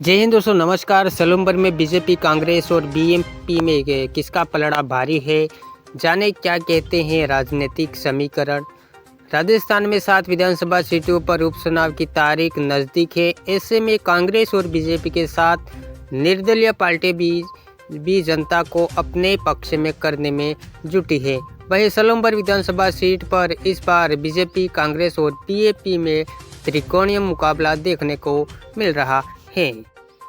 जय हिंद दोस्तों, नमस्कार। सलूमबर में बीजेपी, कांग्रेस और बीएमपी में किसका पलड़ा भारी है, जाने क्या कहते हैं राजनीतिक समीकरण। राजस्थान में 7 विधानसभा सीटों पर उपचुनाव की तारीख नज़दीक है। ऐसे में कांग्रेस और बीजेपी के साथ निर्दलीय पार्टी भी जनता को अपने पक्ष में करने में जुटी है। वहीं सलूमबर विधानसभा सीट पर इस बार बीजेपी, कांग्रेस और बीएमपी में त्रिकोणीय मुकाबला देखने को मिल रहा है।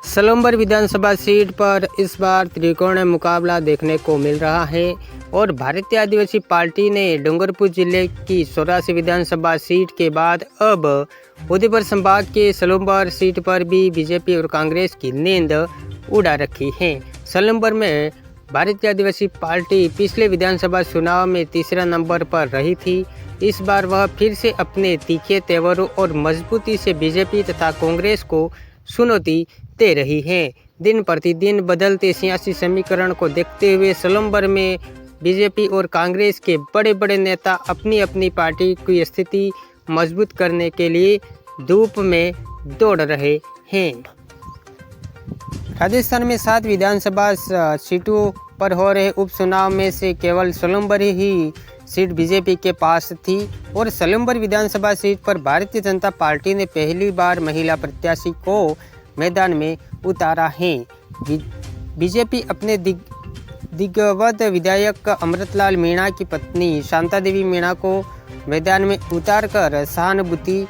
सलूमबर विधानसभा सीट पर इस बार त्रिकोणीय मुकाबला देखने को मिल रहा है और भारतीय आदिवासी पार्टी ने डूंगरपुर जिले की 84 विधानसभा सीट के बाद अब उदयपुर संभाग के सलूमबर सीट पर भी बीजेपी और कांग्रेस की नींद उड़ा रखी है। सलूमबर में भारतीय आदिवासी पार्टी पिछले विधानसभा चुनाव में तीसरा नंबर पर रही थी। इस बार वह फिर से अपने तीखे तेवरों और मजबूती से बीजेपी तथा कांग्रेस को चुनौती दे रही है। दिन प्रतिदिन बदलते सियासी समीकरण को देखते हुए सलूमबर में बीजेपी और कांग्रेस के बड़े बड़े नेता अपनी अपनी पार्टी की स्थिति मजबूत करने के लिए धूप में दौड़ रहे हैं। राजस्थान में 7 विधानसभा सीटों पर हो रहे उपचुनाव में से केवल सलूमबर ही सीट बीजेपी के पास थी और सलूमबर विधानसभा सीट पर भारतीय जनता पार्टी ने पहली बार महिला प्रत्याशी को मैदान में उतारा है। बीजेपी अपने दिग्गज विधायक अमृतलाल मीणा की पत्नी शांता देवी मीणा को मैदान में उतारकर सहानुभूति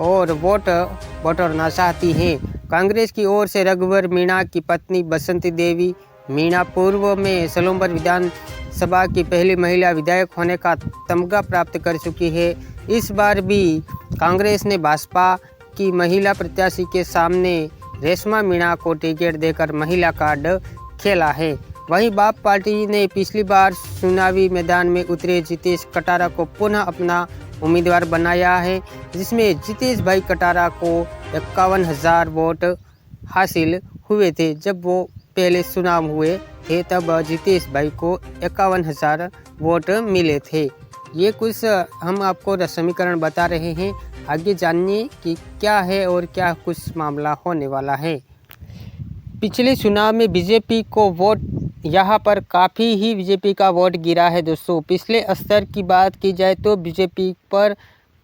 और वोट बटोरना चाहती है। कांग्रेस की ओर से रघुवर मीणा की पत्नी बसंती देवी मीणा पूर्व में सलूमबर विधानसभा की पहली महिला विधायक होने का तमगा प्राप्त कर चुकी है। इस बार भी कांग्रेस ने भाजपा की महिला प्रत्याशी के सामने रेशमा मीणा को टिकट देकर महिला कार्ड खेला है। वहीं बाप पार्टी ने पिछली बार चुनावी मैदान में उतरे जितेश कटारा को पुनः अपना उम्मीदवार बनाया है, जिसमें जितेश भाई कटारा को 51,000 वोट हासिल हुए थे। जब वो पहले चुनाव हुए थे तब जितेश भाई को 51,000 वोट मिले थे। ये कुछ हम आपको समीकरण बता रहे हैं, आगे जानिए कि क्या है और क्या कुछ मामला होने वाला है। पिछले चुनाव में बीजेपी को वोट यहाँ पर काफ़ी ही बीजेपी का वोट गिरा है दोस्तों। पिछले स्तर की बात की जाए तो बीजेपी पर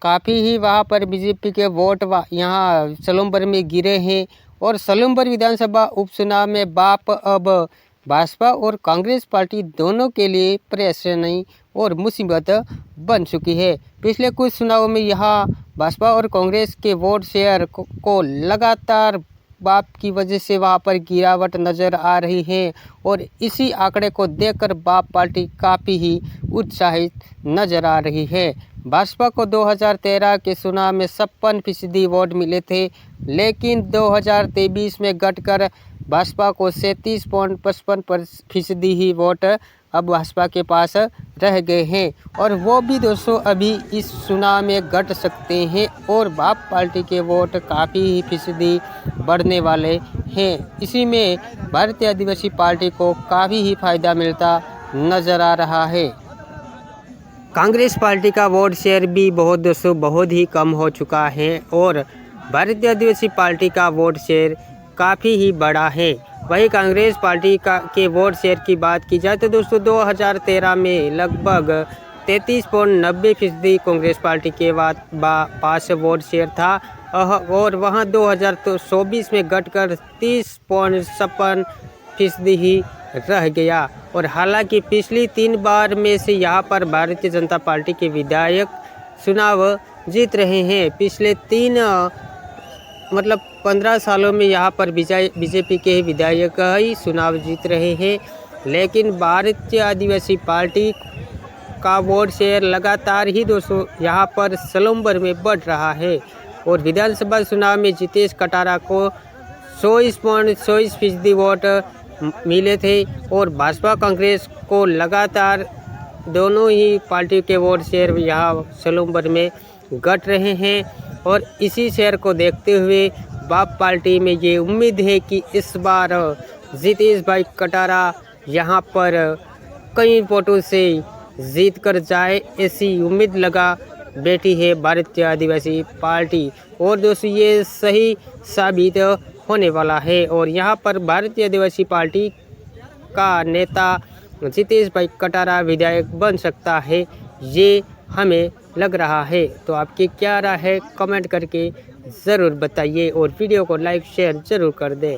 काफ़ी ही वहाँ पर बीजेपी के वोट यहाँ सलूमबर में गिरे हैं और सलूमबर विधानसभा उपचुनाव में बाप अब भाजपा और कांग्रेस पार्टी दोनों के लिए परेशानी और मुसीबत बन चुकी है। पिछले कुछ चुनावों में यहाँ भाजपा और कांग्रेस के वोट शेयर को लगातार बाप की वजह से वहाँ पर गिरावट नज़र आ रही है और इसी आंकड़े को देखकर बाप पार्टी काफ़ी ही उत्साहित नज़र आ रही है। भाजपा को 2013 के चुनाव में 56% वोट मिले थे, लेकिन 2023 में घटकर भाजपा को 37.55% ही वोट अब भाजपा के पास रह गए हैं और वो भी दोस्तों अभी इस चुनाव में घट सकते हैं और बाप पार्टी के वोट काफ़ी ही फीसदी बढ़ने वाले हैं। इसी में भारतीय आदिवासी पार्टी को काफ़ी ही फायदा मिलता नज़र आ रहा है। कांग्रेस पार्टी का वोट शेयर भी बहुत ही कम हो चुका है और भारतीय आदिवासी पार्टी का वोट शेयर काफ़ी ही बड़ा है। वहीं कांग्रेस पार्टी के वोट शेयर की बात की जाए तो दोस्तों 2013 में लगभग 33.90% कांग्रेस पार्टी के पास वोट शेयर था और वहां 2024 में घटकर 30.56% ही रह गया। और हालांकि पिछली 3 बार में से यहां पर भारतीय जनता पार्टी के विधायक चुनाव जीत रहे हैं। पिछले 15 सालों में यहाँ पर बीजेपी के ही विधायक ही चुनाव जीत रहे हैं, लेकिन भारतीय आदिवासी पार्टी का वोट शेयर लगातार ही दोस्तों यहाँ पर सलूमबर में बढ़ रहा है और विधानसभा चुनाव में जितेश कटारा को 24.24% वोट मिले थे और भाजपा कांग्रेस को लगातार दोनों ही पार्टी के वोट शेयर यहाँ सलूमबर में घट रहे हैं और इसी शेयर को देखते हुए बाप पार्टी में ये उम्मीद है कि इस बार जितेश भाई कटारा यहाँ पर कई वोटों से जीत कर जाए, ऐसी उम्मीद लगा बैठी है भारतीय आदिवासी पार्टी। और दोस्तों ये सही साबित होने वाला है और यहाँ पर भारतीय आदिवासी पार्टी का नेता जितेश भाई कटारा विधायक बन सकता है, ये हमें लग रहा है। तो आपकी क्या राय है कमेंट करके ज़रूर बताइए और वीडियो को लाइक शेयर ज़रूर कर दें।